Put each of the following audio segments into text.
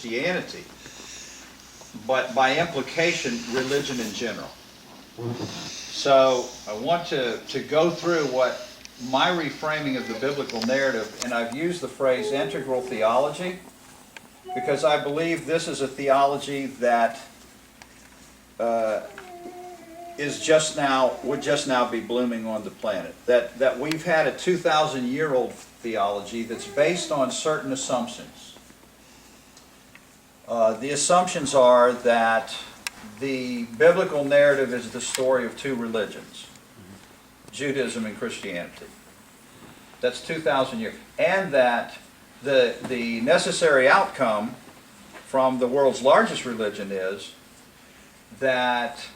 Christianity, but by implication, religion in general. So I want to go through what my reframing of the biblical narrative, and I've used the phrase integral theology, because I believe this is a theology that would just now be blooming on the planet. That we've had a 2,000-year-old theology that's based on certain assumptions. The assumptions are that the biblical narrative is the story of two religions, Judaism and Christianity. That's 2,000 years. And that the necessary outcome from the world's largest religion is that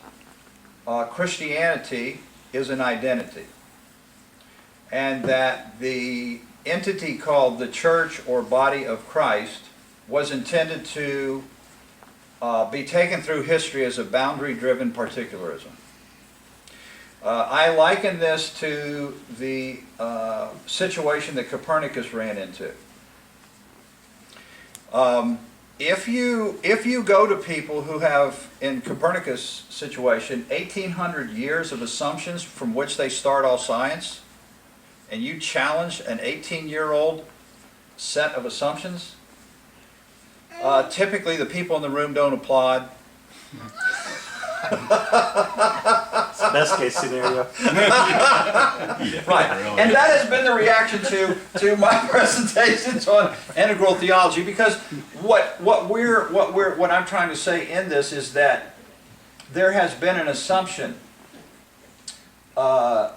Christianity is an identity, and that the entity called the church or body of Christ was intended to be taken through history as a boundary-driven particularism. I liken this to the situation that Copernicus ran into. If you go to people who have, in Copernicus' situation, 1,800 years of assumptions from which they start all science, and you challenge an 18-year-old set of assumptions, typically the people in the room don't applaud. It's the best case scenario. Right, and that has been the reaction to my presentations on integral theology, because what I'm trying to say in this is that there has been an assumption that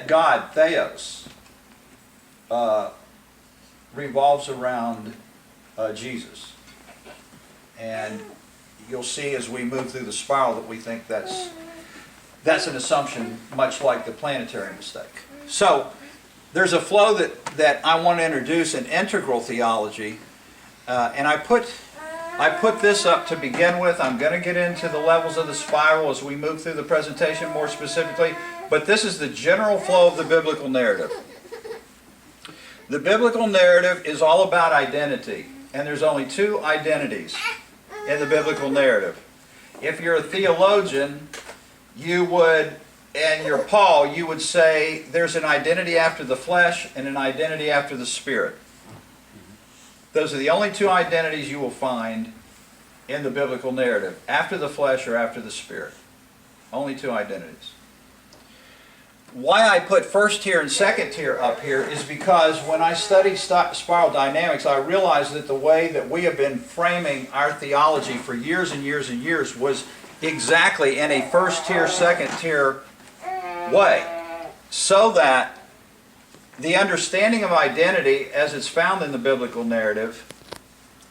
God, Theos, revolves around Jesus, and you'll see as we move through the spiral that we think that's an assumption much like the planetary mistake. So there's a flow that I want to introduce in integral theology, and I put this up to begin with. I'm going to get into the levels of the spiral as we move through the presentation more specifically, but this is the general flow of the biblical narrative. The biblical narrative is all about identity, and there's only two identities in the biblical narrative. If you're a theologian, you would, and you're Paul, you would say there's an identity after the flesh and an identity after the spirit. Those are the only two identities you will find in the biblical narrative, after the flesh or after the spirit. Only two identities. Why I put first tier and second tier up here is because when I studied spiral dynamics, I realized that the way that we have been framing our theology for years and years and years was exactly in a first tier, second tier way. So that the understanding of identity as it's found in the biblical narrative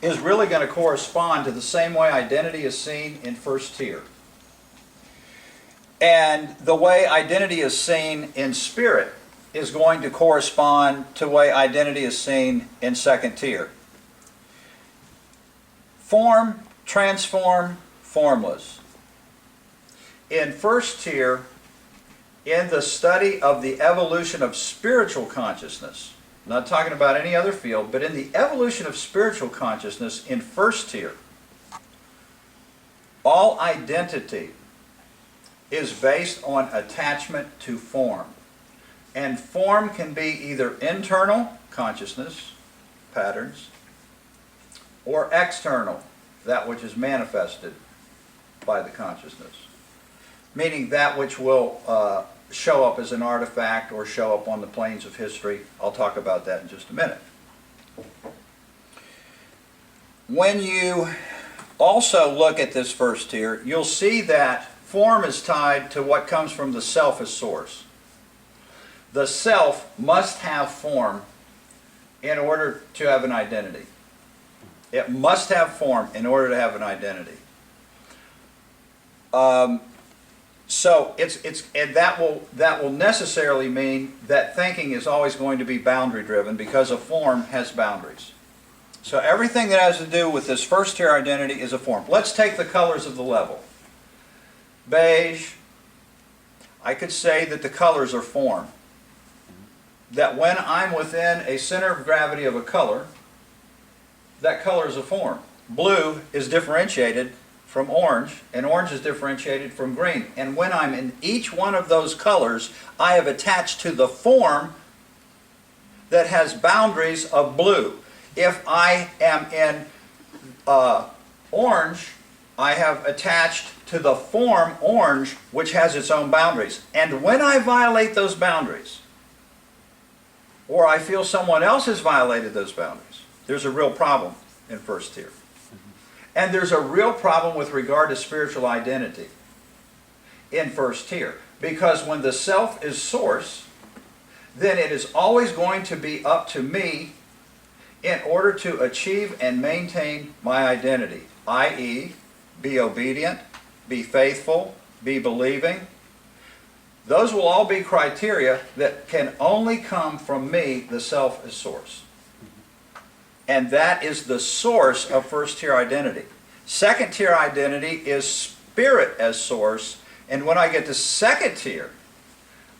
is really going to correspond to the same way identity is seen in first tier. And the way identity is seen in spirit is going to correspond to the way identity is seen in second tier. Form, transform, formless. In first tier, in the study of the evolution of spiritual consciousness, I'm not talking about any other field, but in the evolution of spiritual consciousness in first tier, all identity is based on attachment to form. And form can be either internal, consciousness, patterns, or external, that which is manifested by the consciousness. Meaning that which will show up as an artifact or show up on the planes of history. I'll talk about that in just a minute. When you also look at this first tier, you'll see that form is tied to what comes from the self as source. The self must have form in order to have an identity. It must have form in order to have an identity. So and that will necessarily mean that thinking is always going to be boundary driven, because a form has boundaries. So everything that has to do with this first tier identity is a form. Let's take the colors of the level. Beige, I could say that the colors are form. That when I'm within a center of gravity of a color, that color is a form. Blue is differentiated from orange, and orange is differentiated from green. And when I'm in each one of those colors, I have attached to the form that has boundaries of blue. If I am in orange, I have attached to the form orange, which has its own boundaries. And when I violate those boundaries, or I feel someone else has violated those boundaries, there's a real problem in first tier. And there's a real problem with regard to spiritual identity in first tier. Because when the self is source, then it is always going to be up to me in order to achieve and maintain my identity, i.e., be obedient, be faithful, be believing. Those will all be criteria that can only come from me, the self as source. And that is the source of first tier identity. Second tier identity is spirit as source, and when I get to second tier,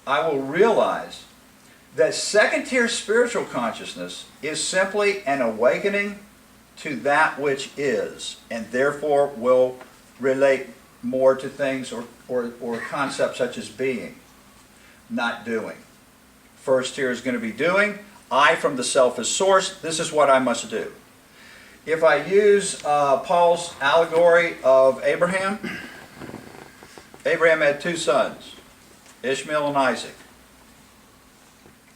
I will realize that second tier spiritual consciousness is simply an awakening to that which is, and therefore will relate more to things or concepts such as being, not doing. First tier is going to be doing. I from the self as source, this is what I must do. If I use Paul's allegory of Abraham, Abraham had two sons, Ishmael and Isaac.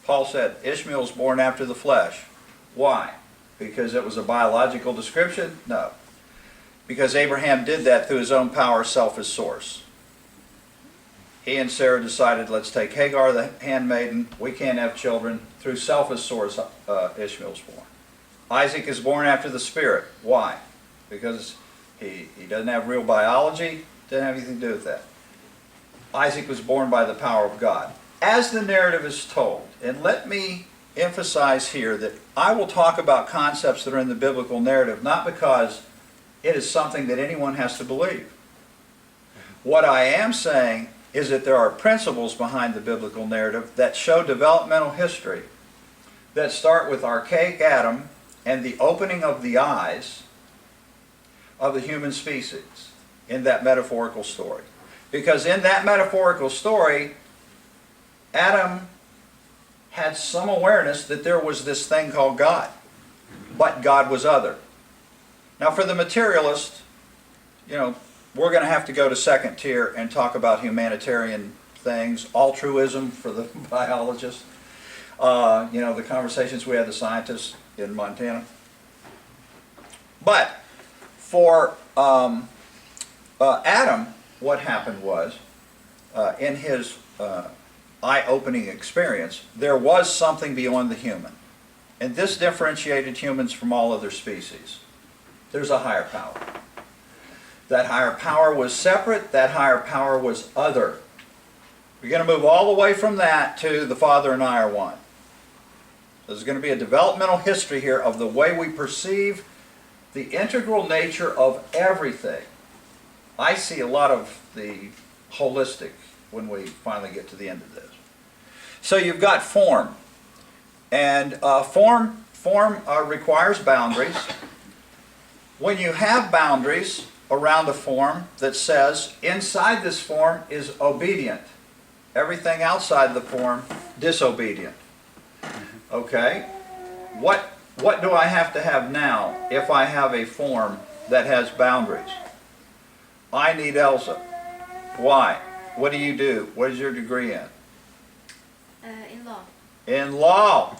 Paul said, Ishmael was born after the flesh. Why? Because it was a biological description? No. Because Abraham did that through his own power, self as source. He and Sarah decided, let's take Hagar, the handmaiden. We can't have children. Through self as source, Ishmael's born. Isaac is born after the Spirit. Why? Because he doesn't have real biology, doesn't have anything to do with that. Isaac was born by the power of God. As the narrative is told, and let me emphasize here that I will talk about concepts that are in the biblical narrative, not because it is something that anyone has to believe. What I am saying is that there are principles behind the biblical narrative that show developmental history that start with archaic Adam and the opening of the eyes of the human species in that metaphorical story. Because in that metaphorical story, Adam had some awareness that there was this thing called God, but God was other. Now for the materialist, we're going to have to go to second tier and talk about humanitarian things, altruism for the biologist, the conversations we had with the scientists in Montana. But for Adam, what happened was, in his eye-opening experience, there was something beyond the human. And this differentiated humans from all other species. There's a higher power. That higher power was separate, that higher power was other. We're going to move all the way from that to the Father and I are one. There's going to be a developmental history here of the way we perceive the integral nature of everything. I see a lot of the holistic when we finally get to the end of this. So you've got form. And form requires boundaries. When you have boundaries around a form that says, inside this form is obedient. Everything outside the form, disobedient. Okay? What do I have to have now if I have a form that has boundaries? I need Elsa. Why? What do you do? What is your degree in? In law. In law.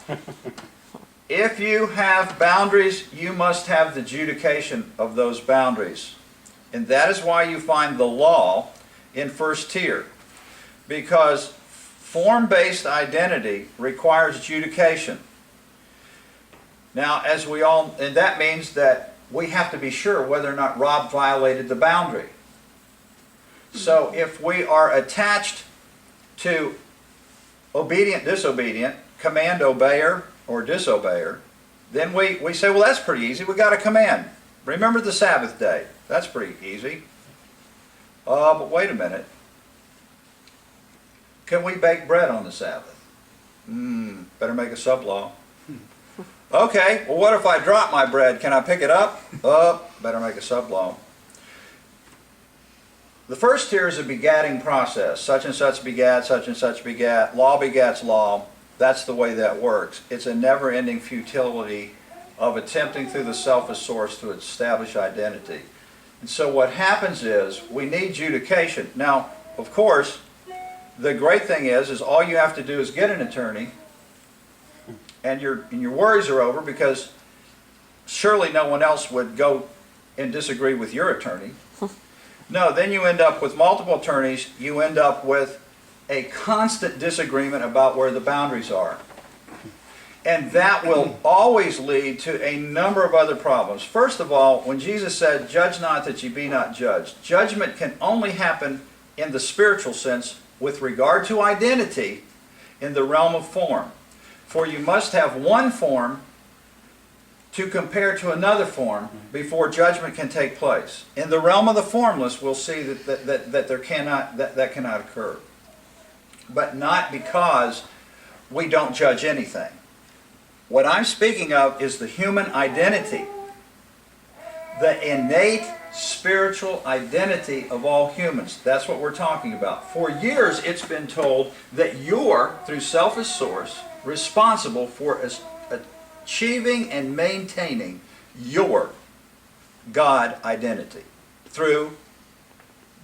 If you have boundaries, you must have the adjudication of those boundaries. And that is why you find the law in first tier. Because form-based identity requires adjudication. Now, and that means that we have to be sure whether or not Rob violated the boundary. So if we are attached to obedient, disobedient, command obeyer or disobeyer, then we say, well, that's pretty easy. We got a command. Remember the Sabbath day. That's pretty easy. But wait a minute. Can we bake bread on the Sabbath? Better make a sub-law. Okay, well what if I drop my bread? Can I pick it up? Oh, better make a sublom. The first tier is a begatting process. Such and such begat, such and such begat. Law begats law. That's the way that works. It's a never-ending futility of attempting through the selfish source to establish identity. And so what happens is we need judication. Now, of course, the great thing is all you have to do is get an attorney, and your worries are over, because surely no one else would go and disagree with your attorney. No, then you end up with multiple attorneys. You end up with a constant disagreement about where the boundaries are. And that will always lead to a number of other problems. First of all, when Jesus said, "Judge not that ye be not judged," judgment can only happen in the spiritual sense with regard to identity in the realm of form. For you must have one form to compare to another form before judgment can take place. In the realm of the formless, we'll see that cannot occur. But not because we don't judge anything. What I'm speaking of is the human identity, the innate spiritual identity of all humans. That's what we're talking about. For years, it's been told that you're, through selfish source, responsible for achieving and maintaining your God identity through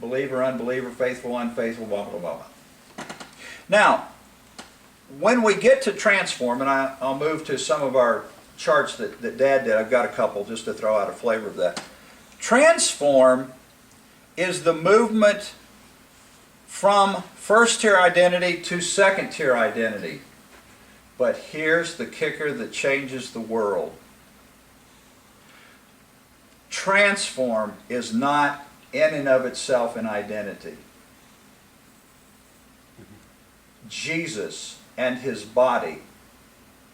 believer, unbeliever, faithful, unfaithful, blah, blah, blah, blah. Now, when we get to transform, and I'll move to some of our charts that Dad did. I've got a couple just to throw out a flavor of that. Transform is the movement from first-tier identity to second-tier identity. But here's the kicker that changes the world. Transform is not in and of itself an identity. Jesus and his body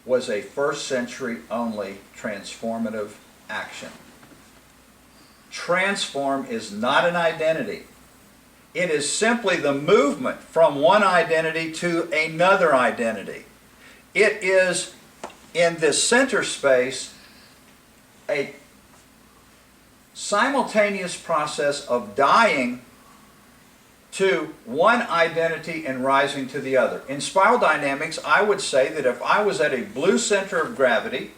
was a first century only transformative action. Transform is not an identity. It is simply the movement from one identity to another identity. It is, in this center space, a simultaneous process of dying to one identity and rising to the other. In spiral dynamics, I would say that if I was at a blue center of gravity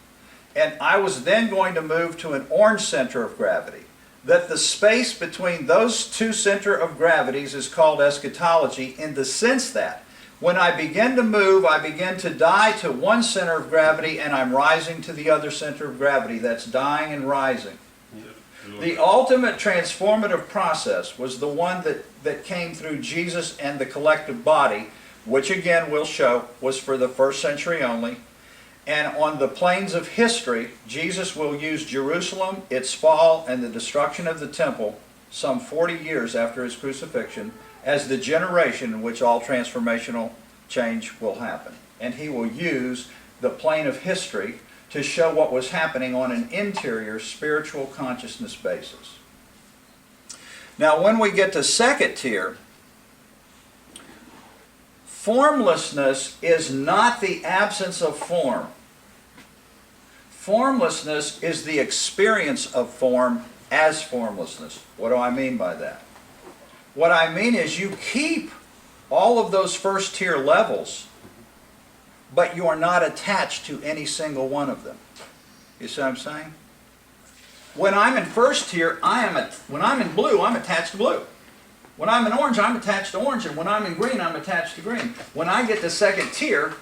and I was then going to move to an orange center of gravity, that the space between those two center of gravities is called eschatology, in the sense that when I begin to move, I begin to die to one center of gravity and I'm rising to the other center of gravity. That's dying and rising. The ultimate transformative process was the one that came through Jesus and the collective body, which again we'll show was for the first century only. And on the planes of history, Jesus will use Jerusalem, its fall, and the destruction of the temple some 40 years after his crucifixion as the generation in which all transformational change will happen. And he will use the plane of history to show what was happening on an interior spiritual consciousness basis. Now, when we get to second tier, formlessness is not the absence of form. Formlessness is the experience of form as formlessness. What do I mean by that? What I mean is you keep all of those first tier levels, but you are not attached to any single one of them. You see what I'm saying? When I'm in first tier, when I'm in blue, I'm attached to blue. When I'm in orange, I'm attached to orange, and when I'm in green, I'm attached to green. When I get to second tier,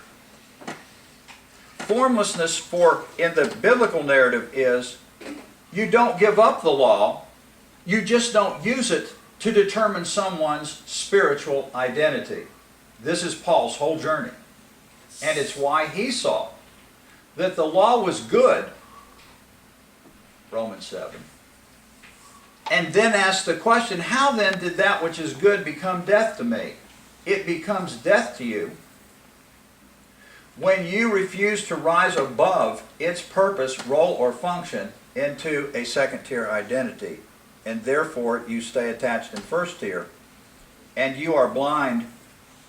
formlessness in the biblical narrative is you don't give up the law, you just don't use it to determine someone's spiritual identity. This is Paul's whole journey. And it's why he saw that the law was good, Romans 7. And then asked the question, how then did that which is good become death to me? It becomes death to you when you refuse to rise above its purpose, role, or function into a second tier identity. And therefore you stay attached in first tier. And you are blind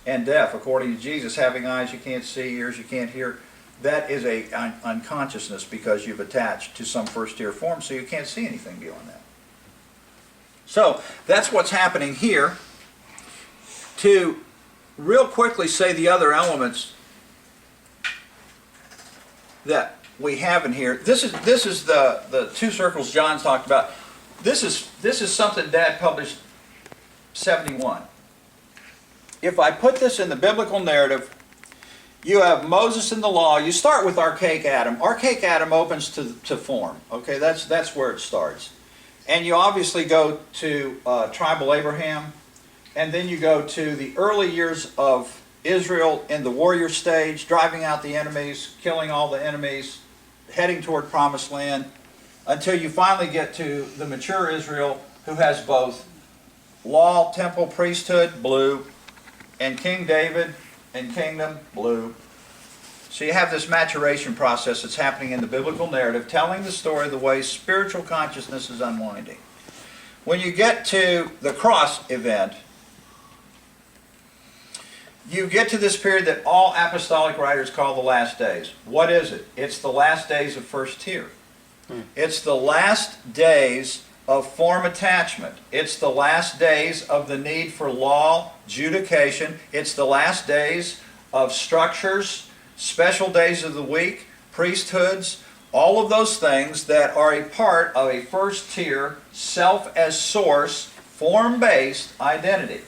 and deaf, according to Jesus, having eyes you can't see, ears you can't hear. that is a unconsciousness because you've attached to some first-tier form, so you can't see anything beyond that. So that's what's happening here. To real quickly say the other elements that we have in here. This is the two circles John's talked about. This is something Dad published 71. If I put this in the biblical narrative, you have Moses in the law. You start with archaic Adam. Archaic Adam opens to form. Okay, that's where it starts. And you obviously go to tribal Abraham, and then you go to the early years of Israel in the warrior stage, driving out the enemies, killing all the enemies, heading toward promised land, until you finally get to the mature Israel who has both law, temple, priesthood, blue, and King David and kingdom, blue. So you have this maturation process that's happening in the biblical narrative, telling the story of the way spiritual consciousness is unwinding. When you get to the cross event, you get to this period that all apostolic writers call the last days. What is it? It's the last days of first tier. It's the last days of form attachment. It's the last days of the need for law, judication. It's the last days of structures, special days of the week, priesthoods, all of those things that are a part of a first tier, self as source, form-based identity.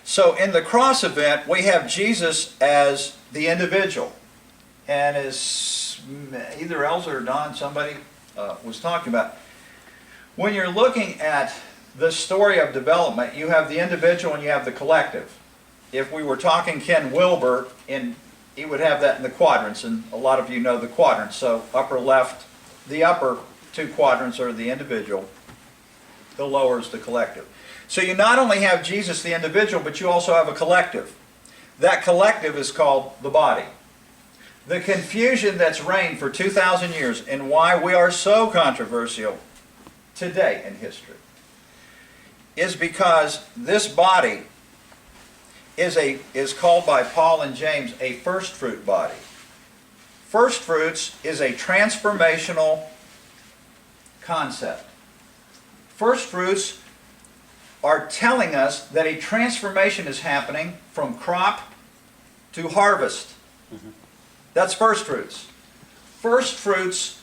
So in the cross event, we have Jesus as the individual. And as either Elsa or Don, somebody was talking about, when you're looking at the story of development, you have the individual and you have the collective. If we were talking Ken Wilber, he would have that in the quadrants, and a lot of you know the quadrants. So upper left, the upper two quadrants are the individual, the lower is the collective. So you not only have Jesus the individual, but you also have a collective. That collective is called the body. The confusion that's reigned for 2,000 years and why we are so controversial today in history is because this body is called by Paul and James a first fruit body. First fruits is a transformational concept. First fruits are telling us that a transformation is happening from crop to harvest. That's first fruits. First fruits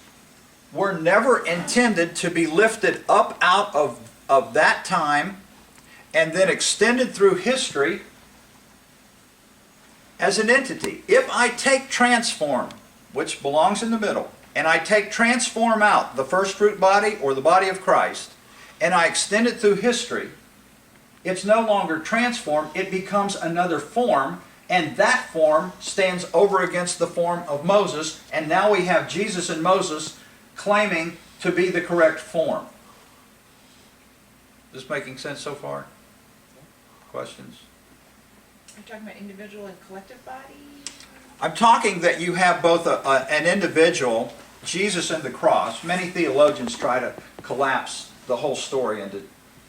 were never intended to be lifted up out of that time and then extended through history as an entity. If I take transform, which belongs in the middle, and I take transform out, the first fruit body or the body of Christ, and I extend it through history, it's no longer transformed, it becomes another form, and that form stands over against the form of Moses, and now we have Jesus and Moses claiming to be the correct form. Is this making sense so far? Questions? Are you talking about individual and collective body? I'm talking that you have both an individual, Jesus and the cross. Many theologians try to collapse the whole story into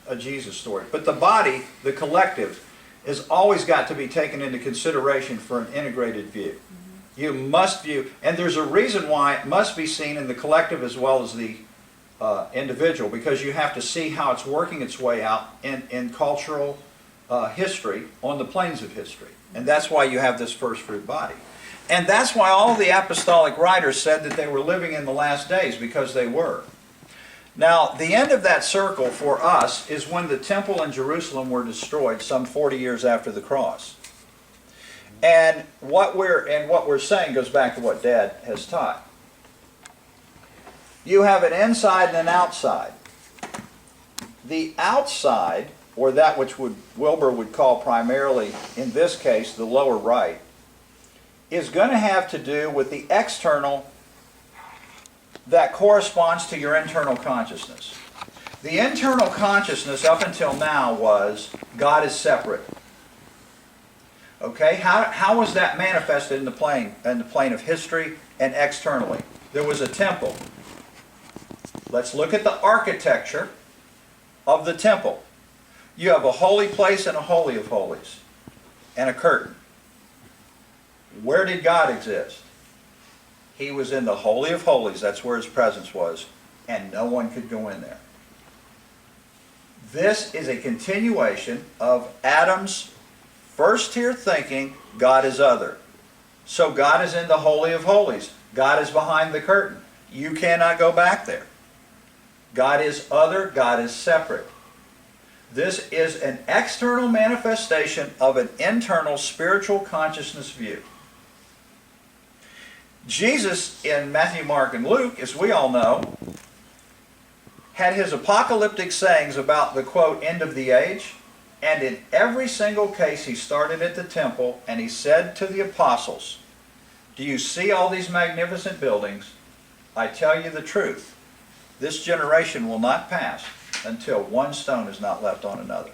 a Jesus story. But the body, the collective, has always got to be taken into consideration for an integrated view. You must view, and there's a reason why it must be seen in the collective as well as the individual, because you have to see how it's working its way out in cultural history on the planes of history. And that's why you have this first fruit body. And that's why all the apostolic writers said that they were living in the last days, because they were. Now, the end of that circle for us is when the temple in Jerusalem were destroyed some 40 years after the cross. And what we're saying goes back to what Dad has taught. You have an inside and an outside. The outside, or that which Wilber would call primarily, in this case, the lower right, is going to have to do with the external that corresponds to your internal consciousness. The internal consciousness up until now was God is separate. Okay, how was that manifested in the plane of history and externally? There was a temple. Let's look at the architecture of the temple. You have a holy place and a holy of holies, and a curtain. Where did God exist? He was in the Holy of Holies, that's where his presence was, and no one could go in there. This is a continuation of Adam's first tier thinking, God is other. So God is in the Holy of Holies. God is behind the curtain. You cannot go back there. God is other, God is separate. This is an external manifestation of an internal spiritual consciousness view. Jesus in Matthew, Mark, and Luke, as we all know, had his apocalyptic sayings about the, quote, end of the age, and in every single case he started at the temple and he said to the apostles, do you see all these magnificent buildings? I tell you the truth, this generation will not pass until one stone is not left on another.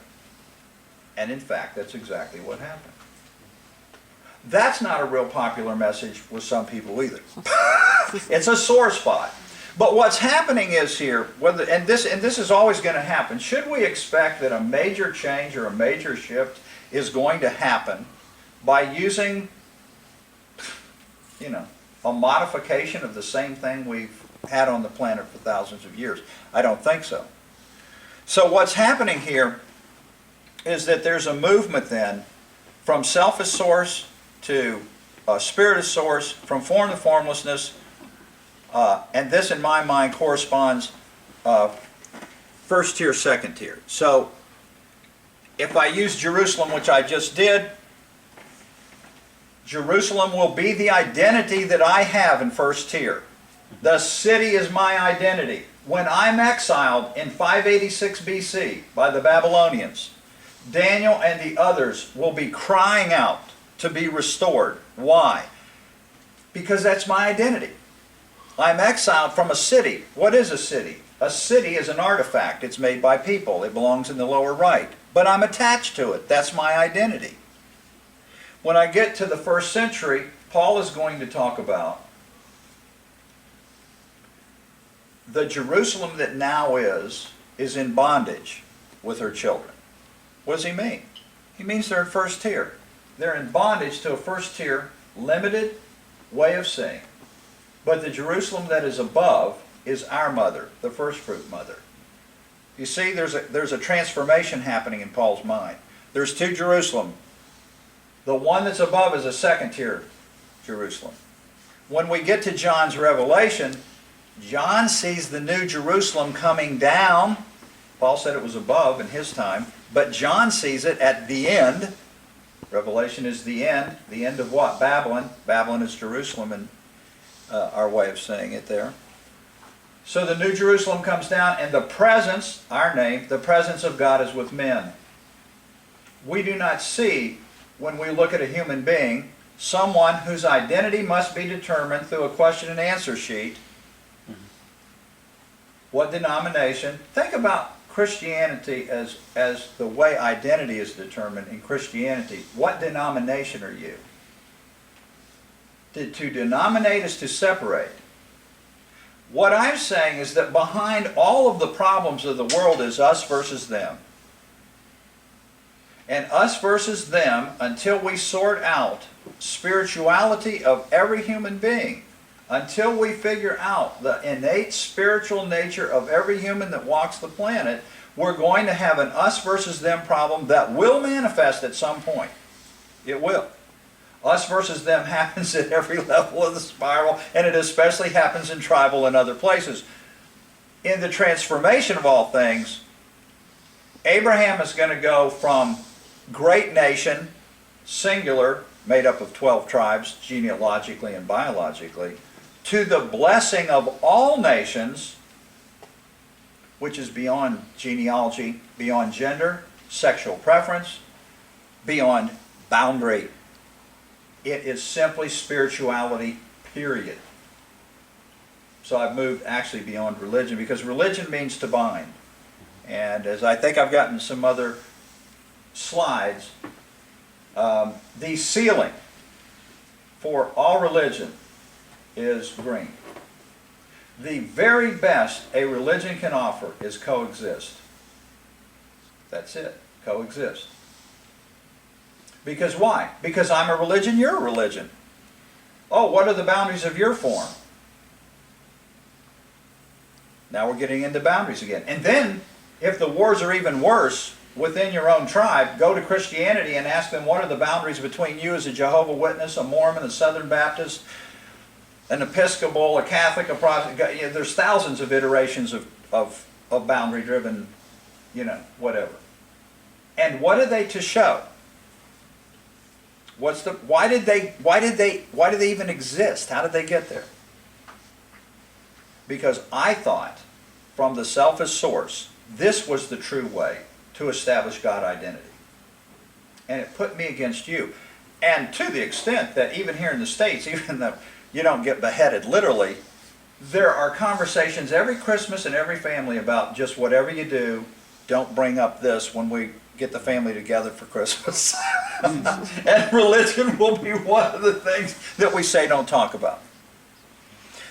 And in fact, that's exactly what happened. That's not a real popular message with some people either. It's a sore spot. But what's happening is here, and this is always going to happen, should we expect that a major change or a major shift is going to happen by using, a modification of the same thing we've had on the planet for thousands of years? I don't think so. So what's happening here is that there's a movement then from self as source to spirit as source, from form to formlessness, and this in my mind corresponds first tier, second tier. So if I use Jerusalem, which I just did, Jerusalem will be the identity that I have in first tier. The city is my identity. When I'm exiled in 586 BC by the Babylonians, Daniel and the others will be crying out to be restored. Why? Because that's my identity. I'm exiled from a city. What is a city? A city is an artifact. It's made by people. It belongs in the lower right. But I'm attached to it. That's my identity. When I get to the first century, Paul is going to talk about the Jerusalem that now is in bondage with her children. What does he mean? He means they're in first tier. They're in bondage to a first tier, limited way of seeing. But the Jerusalem that is above is our mother, the first fruit mother. You see, there's a transformation happening in Paul's mind. There's two Jerusalem. The one that's above is a second tier Jerusalem. When we get to John's Revelation, John sees the new Jerusalem coming down. Paul said it was above in his time, but John sees it at the end. Revelation is the end. The end of what? Babylon. Babylon is Jerusalem in our way of saying it there. So the new Jerusalem comes down, and the presence, our name, the presence of God is with men. We do not see, when we look at a human being, someone whose identity must be determined through a question and answer sheet. What denomination? Think about Christianity as the way identity is determined in Christianity. What denomination are you? To denominate is to separate. What I'm saying is that behind all of the problems of the world is us versus them. And us versus them, until we sort out spirituality of every human being, until we figure out the innate spiritual nature of every human that walks the planet, we're going to have an us versus them problem that will manifest at some point. It will. Us versus them happens at every level of the spiral, and it especially happens in tribal and other places. In the transformation of all things, Abraham is going to go from great nation, singular, made up of 12 tribes, genealogically and biologically, to the blessing of all nations, which is beyond genealogy, beyond gender, sexual preference, beyond boundary. It is simply spirituality, period. So I've moved actually beyond religion, because religion means to bind. And as I think I've gotten some other slides, the ceiling for all religion is green. The very best a religion can offer is coexist. That's it, coexist. Because why? Because I'm a religion, you're a religion. Oh, what are the boundaries of your form? Now we're getting into boundaries again. And then, if the wars are even worse within your own tribe, go to Christianity and ask them, what are the boundaries between you as a Jehovah's Witness, a Mormon, a Southern Baptist, an Episcopal, a Catholic, a Protestant? You know, there's thousands of iterations of boundary-driven, you know, whatever. And what are they to show? Why did they even exist? How did they get there? Because I thought, from the selfish source, this was the true way to establish God identity. And it put me against you. And to the extent that even here in the States, even though you don't get beheaded literally, there are conversations every Christmas in every family about just whatever you do, don't bring up this when we get the family together for Christmas. And religion will be one of the things that we say don't talk about.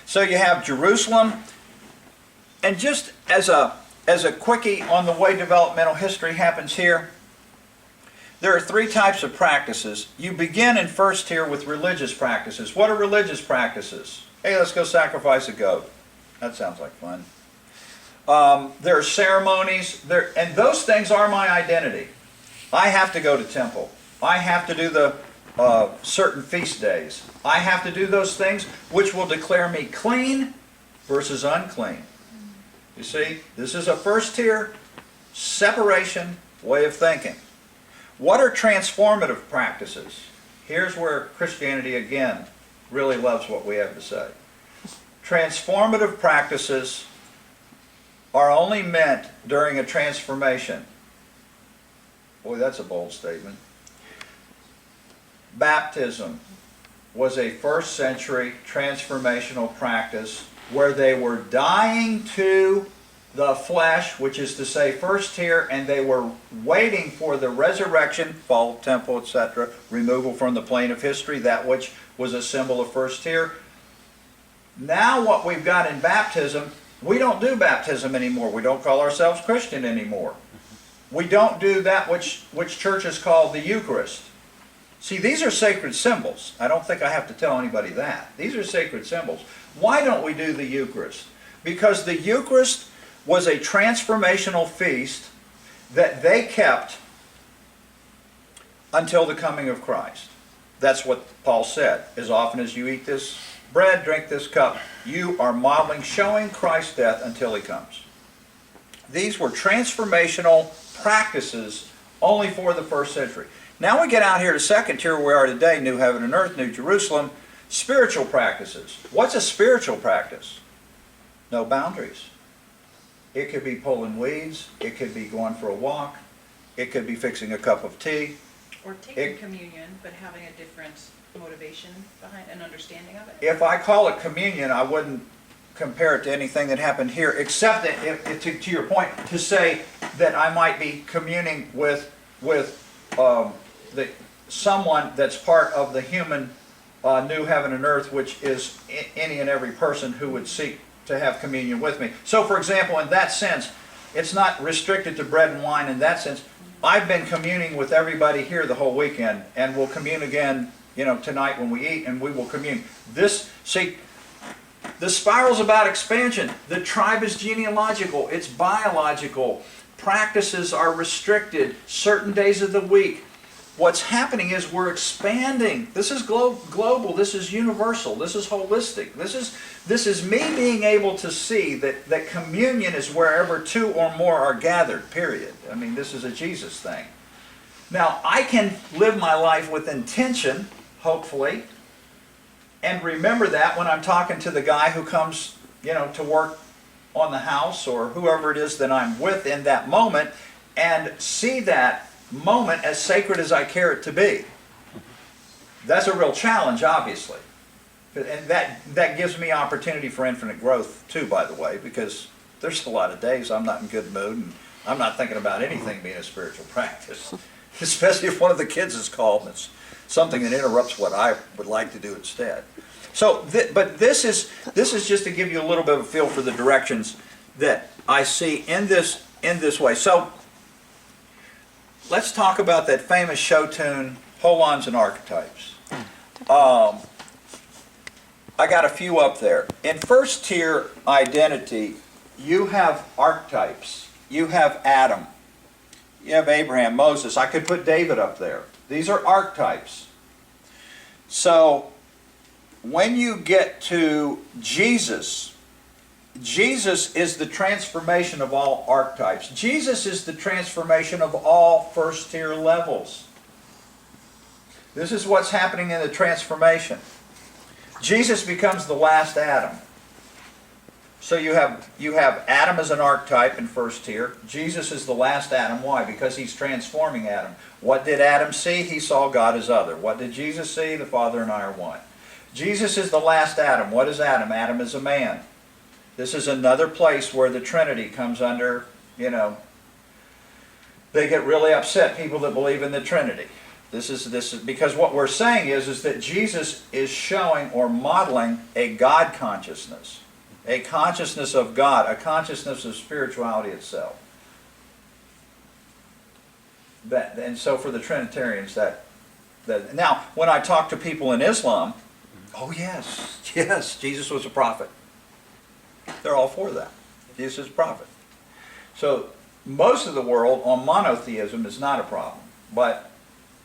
So you have Jerusalem, and just as a quickie on the way developmental history happens here, there are three types of practices. You begin in first here with religious practices. What are religious practices? Hey, let's go sacrifice a goat. That sounds like fun. There are ceremonies, and those things are my identity. I have to go to temple. I have to do the certain feast days. I have to do those things which will declare me clean versus unclean. You see, this is a first tier separation way of thinking. What are transformative practices? Here's where Christianity, again, really loves what we have to say. Transformative practices are only meant during a transformation. Boy, that's a bold statement. Baptism was a first century transformational practice where they were dying to the flesh, which is to say first tier, and they were waiting for the resurrection, fall of temple, etc., removal from the plane of history, that which was a symbol of first tier. Now what we've got in baptism, we don't do baptism anymore. We don't call ourselves Christian anymore. We don't do that which churches call the Eucharist. See, these are sacred symbols. I don't think I have to tell anybody that. These are sacred symbols. Why don't we do the Eucharist? Because the Eucharist was a transformational feast that they kept until the coming of Christ. That's what Paul said. As often as you eat this bread, drink this cup, you are modeling, showing Christ's death until he comes. These were transformational practices only for the first century. Now we get out here to second tier where we are today, New Heaven and Earth, New Jerusalem, spiritual practices. What's a spiritual practice? No boundaries. It could be pulling weeds, it could be going for a walk, it could be fixing a cup of tea. Or taking communion, but having a different motivation behind an understanding of it. If I call it communion, I wouldn't compare it to anything that happened here, except that, to your point, to say that I might be communing with someone that's part of the human new heaven and earth, which is any and every person who would seek to have communion with me. So, for example, in that sense, it's not restricted to bread and wine in that sense. I've been communing with everybody here the whole weekend, and we'll commune again, tonight when we eat, and we will commune. The spiral's about expansion. The tribe is genealogical. It's biological. Practices are restricted. Certain days of the week. What's happening is we're expanding. This is global. This is universal. This is holistic. This is me being able to see that communion is wherever two or more are gathered, period. I mean, this is a Jesus thing. Now, I can live my life with intention, hopefully, and remember that when I'm talking to the guy who comes, to work on the house or whoever it is that I'm with in that moment, and see that moment as sacred as I care it to be. That's a real challenge, obviously. And that gives me opportunity for infinite growth too, by the way, because there's a lot of days I'm not in good mood and I'm not thinking about anything being a spiritual practice. Especially if one of the kids is called and it's something that interrupts what I would like to do instead. So, but this is just to give you a little bit of a feel for the directions that I see in this way. So, let's talk about that famous show tune, Holons and Archetypes. I got a few up there. In first tier identity, you have archetypes. You have Adam. You have Abraham, Moses. I could put David up there. These are archetypes. So when you get to Jesus, Jesus is the transformation of all archetypes. Jesus is the transformation of all first tier levels. This is what's happening in the transformation. Jesus becomes the last Adam. So you have Adam as an archetype in first tier. Jesus is the last Adam. Why? Because he's transforming Adam. What did Adam see? He saw God as other. What did Jesus see? The Father and I are one. Jesus is the last Adam. What is Adam? Adam is a man. This is another place where the Trinity comes under, they get really upset, people that believe in the Trinity. This is because what we're saying is that Jesus is showing or modeling a God consciousness. A consciousness of God, a consciousness of spirituality itself. And so for the Trinitarians, that now, when I talk to people in Islam, oh yes, Jesus was a prophet. They're all for that. Jesus is a prophet. So most of the world on monotheism is not a problem, but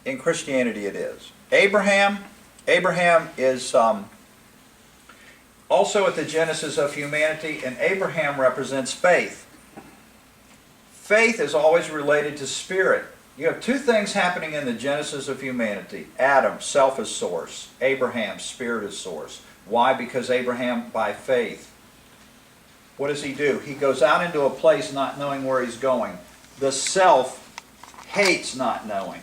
in Christianity it is. Abraham is also at the genesis of humanity, and Abraham represents faith. Faith is always related to spirit. You have two things happening in the genesis of humanity. Adam, self is source. Abraham, spirit is source. Why? Because Abraham, by faith. What does he do? He goes out into a place not knowing where he's going. The self hates not knowing.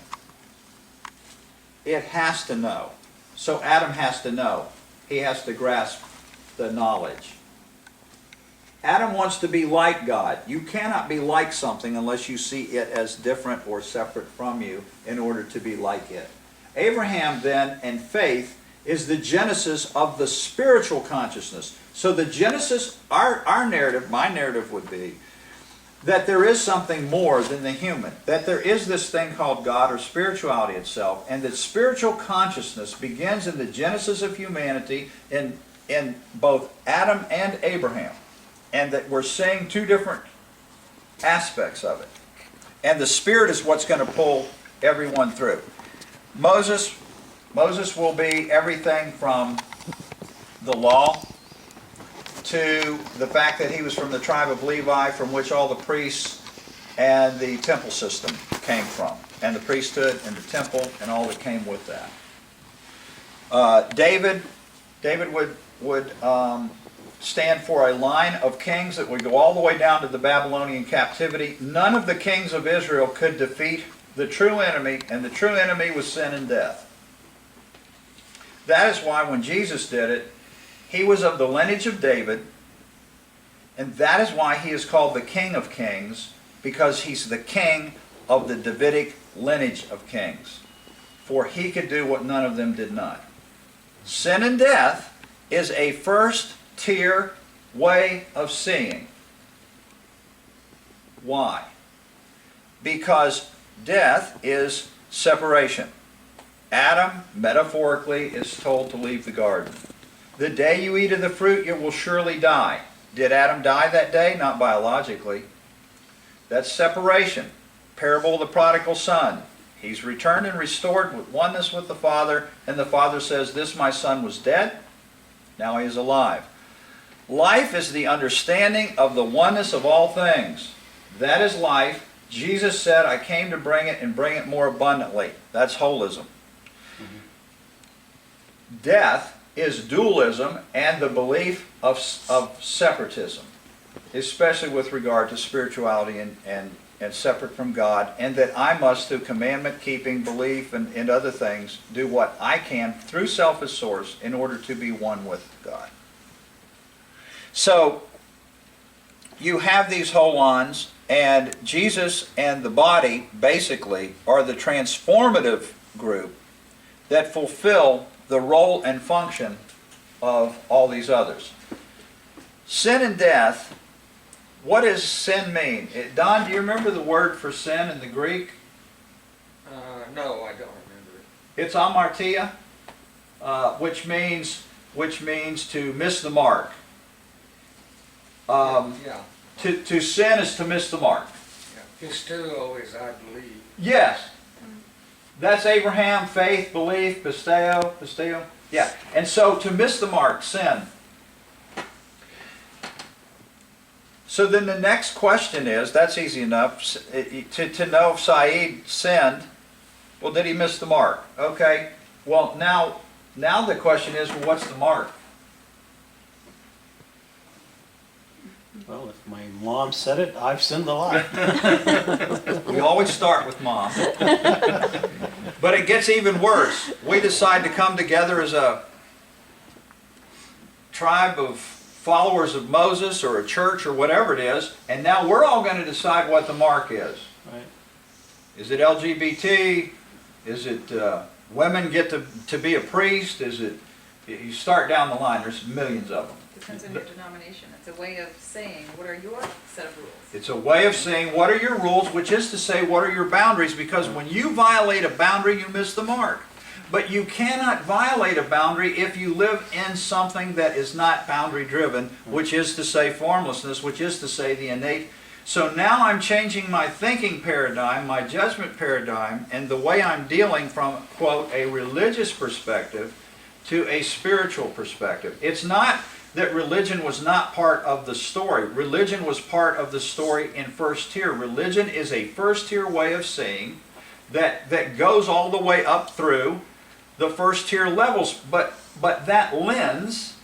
It has to know. So Adam has to know. He has to grasp the knowledge. Adam wants to be like God. You cannot be like something unless you see it as different or separate from you in order to be like it. Abraham then, and faith, is the genesis of the spiritual consciousness. So the genesis, our narrative, my narrative would be that there is something more than the human. That there is this thing called God or spirituality itself, and that spiritual consciousness begins in the genesis of humanity in both Adam and Abraham. And that we're seeing two different aspects of it. And the Spirit is what's going to pull everyone through. Moses will be everything from the law to the fact that he was from the tribe of Levi, from which all the priests and the temple system came from. And the priesthood and the temple and all that came with that. David would stand for a line of kings that would go all the way down to the Babylonian captivity. None of the kings of Israel could defeat the true enemy, and the true enemy was sin and death. That is why when Jesus did it, he was of the lineage of David, and that is why he is called the King of Kings, because he's the king of the Davidic lineage of kings. For he could do what none of them did not. Sin and death is a first-tier way of seeing. Why? Because death is separation. Adam, metaphorically, is told to leave the garden. The day you eat of the fruit, you will surely die. Did Adam die that day? Not biologically. That's separation. Parable of the prodigal son. He's returned and restored with oneness with the Father, and the Father says, "This my son was dead, now he is alive." Life is the understanding of the oneness of all things. That is life. Jesus said, "I came to bring it and bring it more abundantly." That's holism. Death is dualism and the belief of separatism, especially with regard to spirituality and separate from God, and that I must, through commandment keeping, belief, and other things, do what I can through self as source in order to be one with God. So you have these holons, and Jesus and the body basically are the transformative group that fulfill the role and function of all these others. Sin and death, what does sin mean? Don, do you remember the word for sin in the Greek? No, I don't remember it. It's amartia, which means which means to miss the mark. Yeah, To sin is to miss the mark. yeah. Pistuo is I believe. Yes. That's Abraham, faith, belief, pisteo. Yeah. And so to miss the mark, sin. So then the next question is, that's easy enough, to know if Saeed sinned. Well, did he miss the mark? Okay. Well, now the question is, well, what's the mark? Well, if my mom said it, I've sinned a lot. We always start with mom. But it gets even worse. We decide to come together as a tribe of followers of Moses or a church or whatever it is, and now we're all going to decide what the mark is. Right. Is it LGBT? Is it women get to be a priest? Is it, you start down the line, there's millions of them. Depends on your denomination. It's a way of saying, what are your set of rules? It's a way of saying, what are your rules, which is to say, what are your boundaries? Because when you violate a boundary, you miss the mark. But you cannot violate a boundary if you live in something that is not boundary driven, which is to say formlessness, which is to say the innate. So now I'm changing my thinking paradigm, my judgment paradigm, and the way I'm dealing from, quote, a religious perspective to a spiritual perspective. It's not that religion was not part of the story. Religion was part of the story in first tier. Religion is a first tier way of seeing that goes all the way up through the first tier levels. But that lens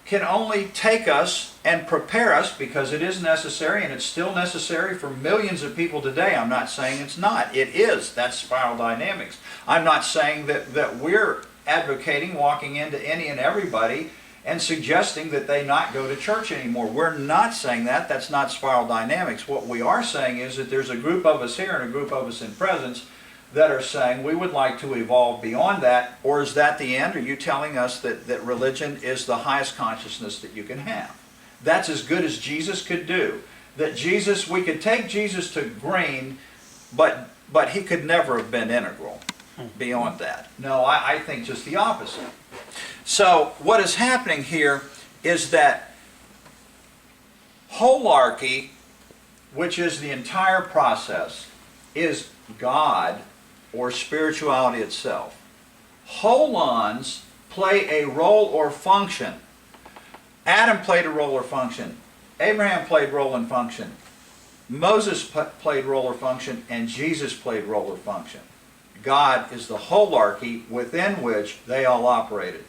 can only take us and prepare us, because it is necessary, and it's still necessary for millions of people today. I'm not saying it's not. It is. That's spiral dynamics. I'm not saying that we're advocating walking into any and everybody and suggesting that they not go to church anymore. We're not saying that. That's not spiral dynamics. What we are saying is that there's a group of us here and a group of us in presence that are saying we would like to evolve beyond that. Or is that the end? Are you telling us that religion is the highest consciousness that you can have? That's as good as Jesus could do. That Jesus, we could take Jesus to green, but he could never have been integral beyond that. No, I think just the opposite. So what is happening here is that holarchy, which is the entire process, is God or spirituality itself. Holons play a role or function. Adam played a role or function. Abraham played role and function. Moses played role or function, and Jesus played role or function. God is the holarchy within which they all operated.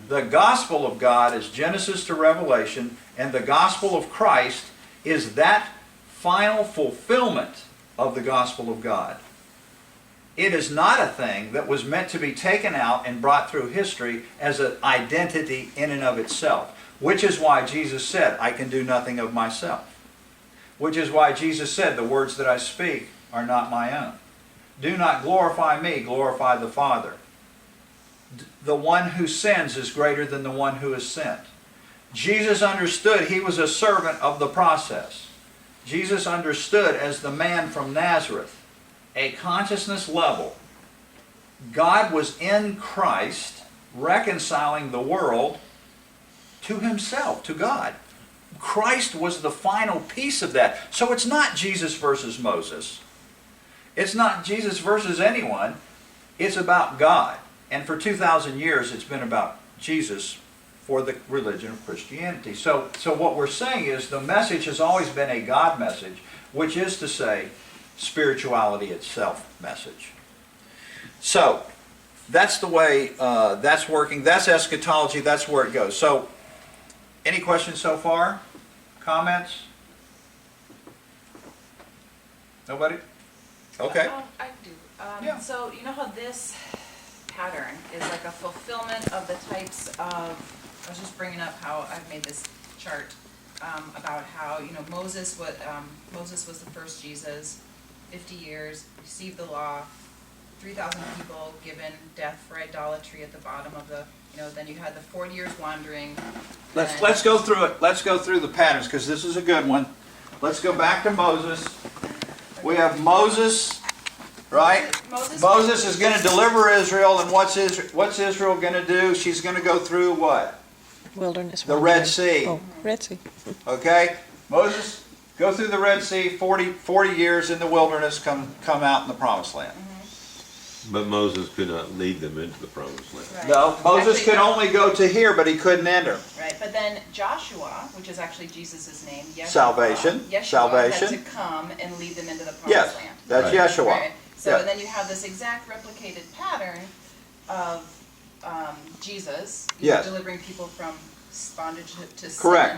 The gospel of God is Genesis to Revelation, and the gospel of Christ is that final fulfillment of the gospel of God. It is not a thing that was meant to be taken out and brought through history as an identity in and of itself, which is why Jesus said, I can do nothing of myself. Which is why Jesus said, the words that I speak are not my own. Do not glorify me, glorify the Father. The one who sins is greater than the one who is sent. Jesus understood he was a servant of the process. Jesus understood as the man from Nazareth, a consciousness level. God was in Christ reconciling the world to himself, to God. Christ was the final piece of that. So it's not Jesus versus Moses. It's not Jesus versus anyone. It's about God. And for 2,000 years it's been about Jesus for the religion of Christianity. So what we're saying is the message has always been a God message, which is to say spirituality itself message. So that's the way that's working. That's eschatology. That's where it goes. So any questions so far? Comments? Nobody? Okay. I do. Yeah. So you know how this pattern is like a fulfillment of the types of, I was just bringing up how I've made this chart about how, you know, Moses was the first Jesus, 50 years, received the law, 3,000 people given death for idolatry at the bottom of the, you know, then you had the 40 years wandering. Let's go through it. Let's go through the patterns, because this is a good one. Let's go back to Moses. We have Moses, right? Moses is going to deliver Israel, and what's Israel going to do? She's going to go through what? Wilderness. The Red wandering. Sea. Oh, Red Sea. Okay? Moses, go through the Red Sea, 40 years in the wilderness, come out in the promised land. But Moses could not lead them into the promised land. Right. No, Moses Actually, could only go to here, but he couldn't enter. Right, but then Joshua, which is actually Jesus' name, Yeshua, Salvation, Yeshua salvation. had to come and lead them into the promised Yes, land. that's Right. Yeshua. Right. So Yeah. and then you have this exact replicated pattern of Jesus, you know, Yes. delivering people from bondage to sin. Correct.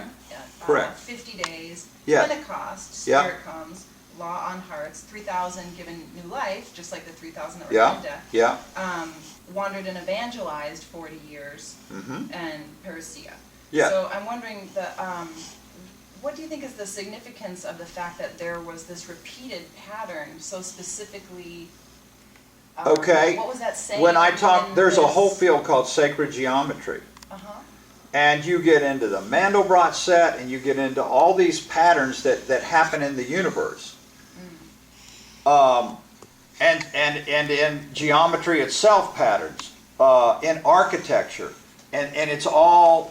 Correct. 50 days, Yes. Pentecost, Yeah. Spirit comes, law on hearts, 3,000 given new life, just like the 3,000 that were Yeah, in death. yeah. Wandered and evangelized 40 years, Mhm. and parousia. Yeah. So I'm wondering, what do you think is the significance of the fact that there was this repeated pattern so specifically? Okay. What was that saying? When I talk, in there's a this- whole field called sacred geometry. Uh-huh. And you get into the Mandelbrot set, and you get into all these patterns that happen in the universe. And in geometry itself, patterns, in architecture. And it's all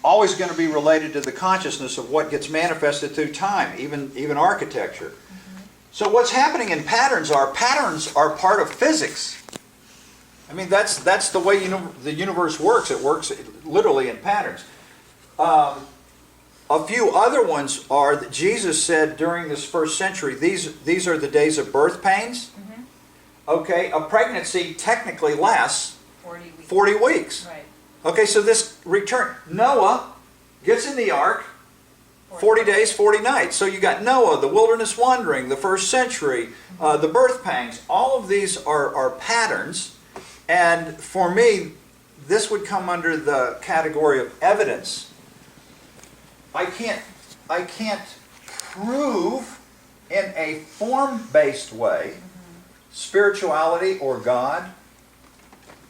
always going to be related to the consciousness of what gets manifested through time, even architecture. So what's happening in patterns are part of physics. I mean, that's the way the universe works. It works literally in patterns. A few other ones are that Jesus said during this first century, these are the days of birth pains. Okay, a pregnancy technically lasts 40 weeks. 40 weeks. Right. Okay, so this return, Noah gets in the ark, 40 days, 40 nights. So you got Noah, the wilderness wandering, the first century, the birth pangs. All of these are patterns. And for me, this would come under the category of evidence. I can't prove in a form-based way spirituality or God,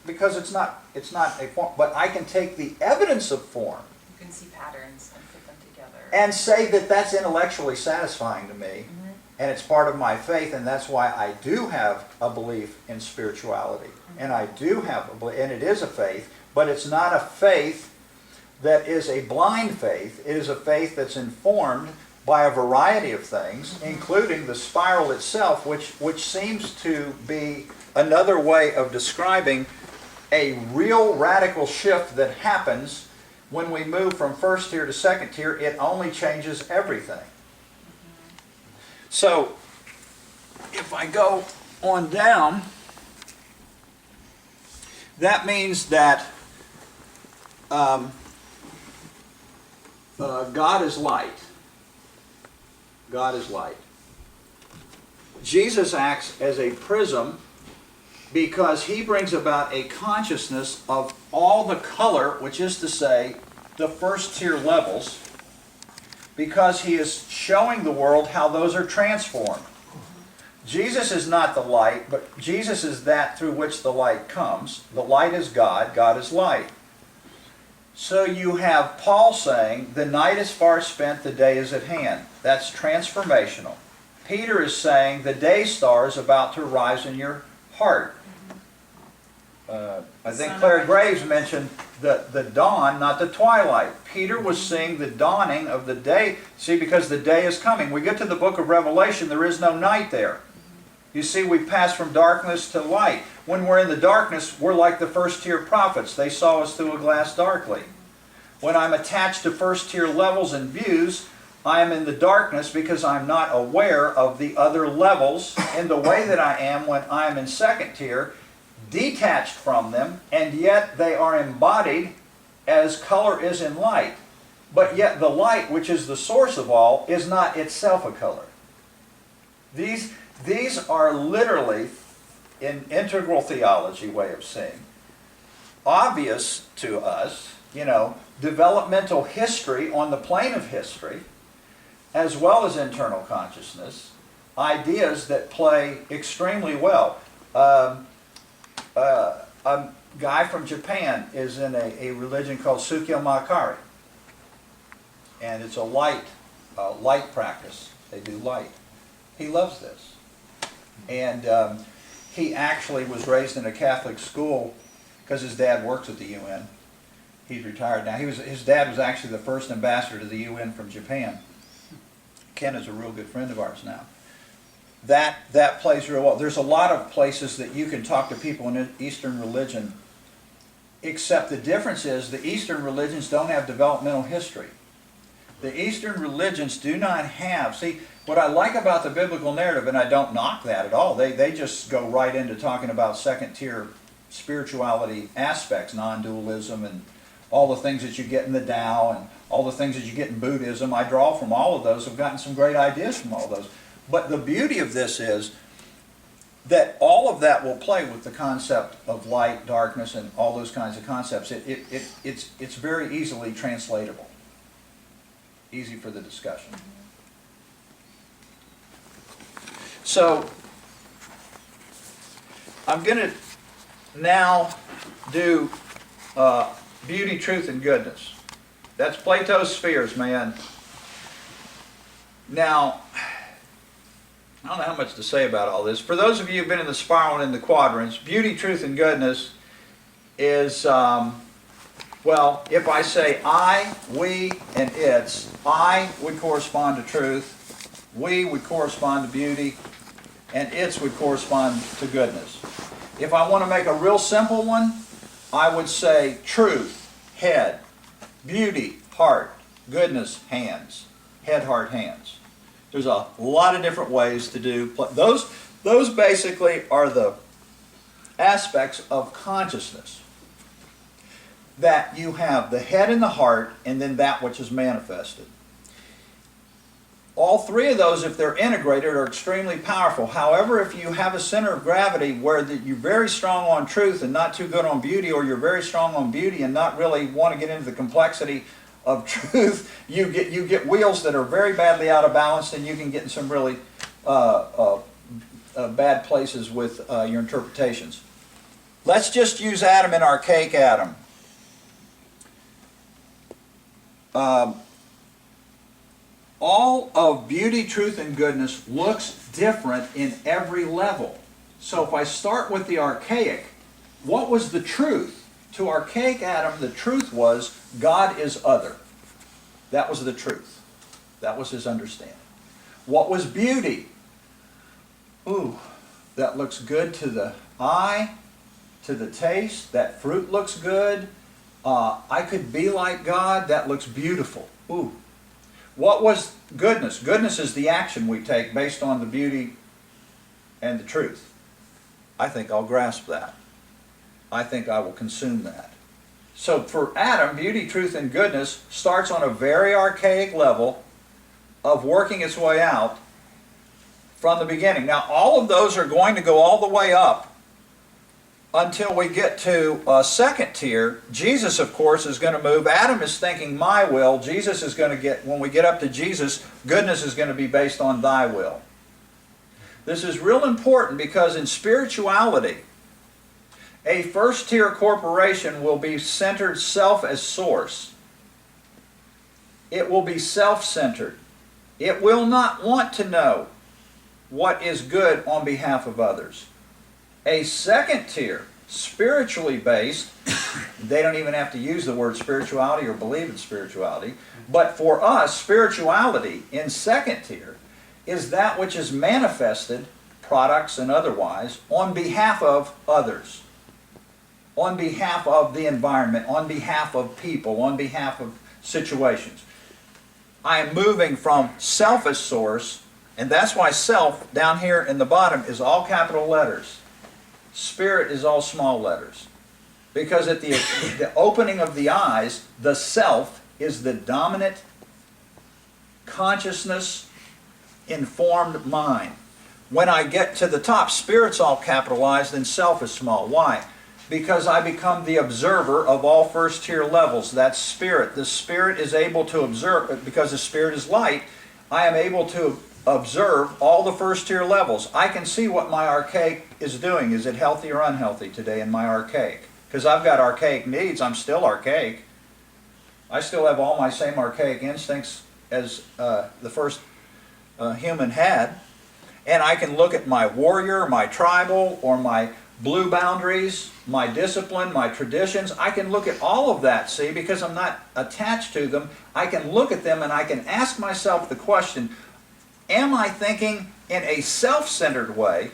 because it's not a form, but I can take the evidence of form You can see patterns and put them together. and say that that's intellectually satisfying to me, and it's part of my faith, and that's why I do have a belief in spirituality, and I do have a belief, and it is a faith, but it's not a faith that is a blind faith. It is a faith that's informed by a variety of things, including the spiral itself, which seems to be another way of describing a real radical shift that happens when we move from first tier to second tier. It only changes everything. So, if I go on down, that means that God is light. God is light. Jesus acts as a prism because he brings about a consciousness of all the color, which is to say, the first tier levels, because he is showing the world how those are transformed. Jesus is not the light, but Jesus is that through which the light comes. The light is God, God is light. So you have Paul saying, the night is far spent, the day is at hand. That's transformational. Peter is saying, the day star is about to rise in your heart. I think Claire Graves mentioned the dawn, not the twilight. Peter was seeing the dawning of the day. See, because the day is coming. We get to the book of Revelation, there is no night there. You see, we pass from darkness to light. When we're in the darkness, we're like the first tier prophets. They saw us through a glass darkly. When I'm attached to first tier levels and views, I am in the darkness because I'm not aware of the other levels in the way that I am when I am in second tier, detached from them, and yet they are embodied as color is in light. But yet the light, which is the source of all, is not itself a color. These are literally, in integral theology way of seeing, obvious to us, developmental history on the plane of history, as well as internal consciousness, ideas that play extremely well. A guy from Japan is in a religion called Sukyo Makari, and it's a light practice. They do light. He loves this. And he actually was raised in a Catholic school because his dad works at the UN. He's retired now. His dad was actually the first ambassador to the UN from Japan. Ken is a real good friend of ours now. That plays real well. There's a lot of places that you can talk to people in Eastern religion, except the difference is the Eastern religions don't have developmental history. The Eastern religions do not have, see, what I like about the biblical narrative, and I don't knock that at all, they just go right into talking about second-tier spirituality aspects, non-dualism, and all the things that you get in the Tao, and all the things that you get in Buddhism. I draw from all of those. I've gotten some great ideas from all those. But the beauty of this is that all of that will play with the concept of light, darkness, and all those kinds of concepts. It's very easily translatable. Easy for the discussion. So, I'm going to now do beauty, truth, and goodness. That's Plato's spheres, man. Now, I don't know how much to say about all this. For those of you who've been in the spiral and in the quadrants, beauty, truth, and goodness is, well, if I say I, we, and it's, I would correspond to truth, we would correspond to beauty, and it's would correspond to goodness. If I want to make a real simple one, I would say truth, head, beauty, heart, goodness, hands. Head, heart, hands. There's a lot of different ways to do those. Those basically are the aspects of consciousness. That you have the head and the heart, and then that which is manifested. All three of those, if they're integrated, are extremely powerful. However, if you have a center of gravity where you're very strong on truth and not too good on beauty, or you're very strong on beauty and not really want to get into the complexity of truth, you get wheels that are very badly out of balance, and you can get in some really bad places with your interpretations. Let's just use Adam and archaic Adam. All of beauty, truth, and goodness looks different in every level. So if I start with the archaic, what was the truth? To archaic Adam, the truth was God is other. That was the truth. That was his understanding. What was beauty? Ooh, that looks good to the eye, to the taste. That fruit looks good. I could be like God. That looks beautiful. Ooh. What was goodness? Goodness is the action we take based on the beauty and the truth. I think I'll grasp that. I think I will consume that. So for Adam, beauty, truth, and goodness starts on a very archaic level of working its way out from the beginning. Now, all of those are going to go all the way up until we get to a second tier. Jesus, of course, is going to move. Adam is thinking my will. Jesus is going to get, when we get up to Jesus, goodness is going to be based on thy will. This is real important because in spirituality, a first tier corporation will be centered self as source. It will be self-centered. It will not want to know what is good on behalf of others. A second tier, spiritually based, they don't even have to use the word spirituality or believe in spirituality, but for us, spirituality in second tier is that which is manifested, products and otherwise, on behalf of others, on behalf of the environment, on behalf of people, on behalf of situations. I am moving from self as source, and that's why self down here in the bottom is all capital letters. Spirit is all small letters. Because at the opening of the eyes, the self is the dominant consciousness informed mind. When I get to the top, spirit's all capitalized and self is small. Why? Because I become the observer of all first tier levels. That's spirit. The spirit is able to observe, because the spirit is light, I am able to observe all the first tier levels. I can see what my archaic is doing. Is it healthy or unhealthy today in my archaic? Because I've got archaic needs, I'm still archaic. I still have all my same archaic instincts as the first human had. And I can look at my warrior, my tribal, or my blue boundaries, my discipline, my traditions. I can look at all of that, see, because I'm not attached to them. I can look at them and I can ask myself the question, am I thinking in a self-centered way?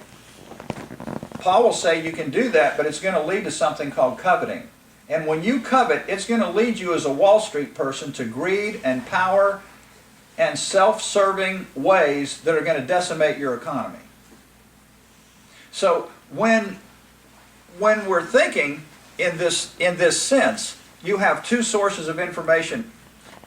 Paul will say you can do that, but it's going to lead to something called coveting. And when you covet, it's going to lead you as a Wall Street person to greed and power and self-serving ways that are going to decimate your economy. So when we're thinking in this sense, you have two sources of information,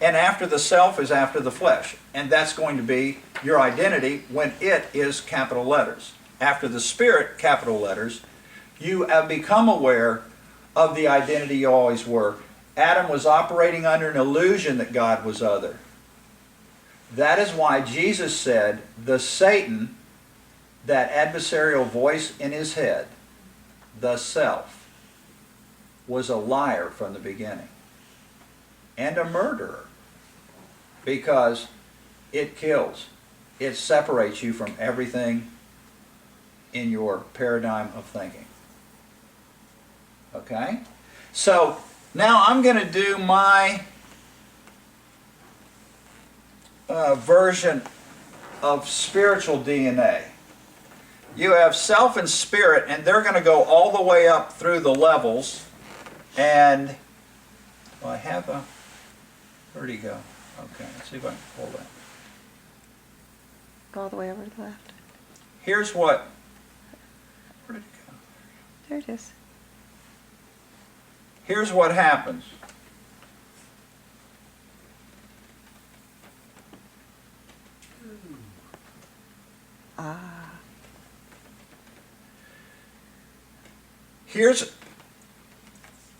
and after the self is after the flesh, and that's going to be your identity when it is capital letters. After the Spirit, capital letters, you have become aware of the identity you always were. Adam was operating under an illusion that God was other. That is why Jesus said, the Satan, that adversarial voice in his head, the self, was a liar from the beginning and a murderer, because it kills. It separates you from everything in your paradigm of thinking. Okay? So now I'm going to do my version of spiritual DNA. You have self and spirit, and they're going to go all the way up through the levels. And well, I have a, where'd he go? Okay, let's see if I can pull that. Go all the way over to the left. Here's what, where did it go? There it is. Here's what happens. Ah.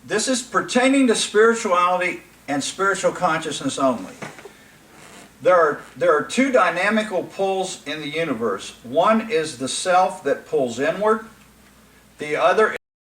This is pertaining to spirituality and spiritual consciousness only. There are two dynamical pulls in the universe. One is the self that pulls inward. The other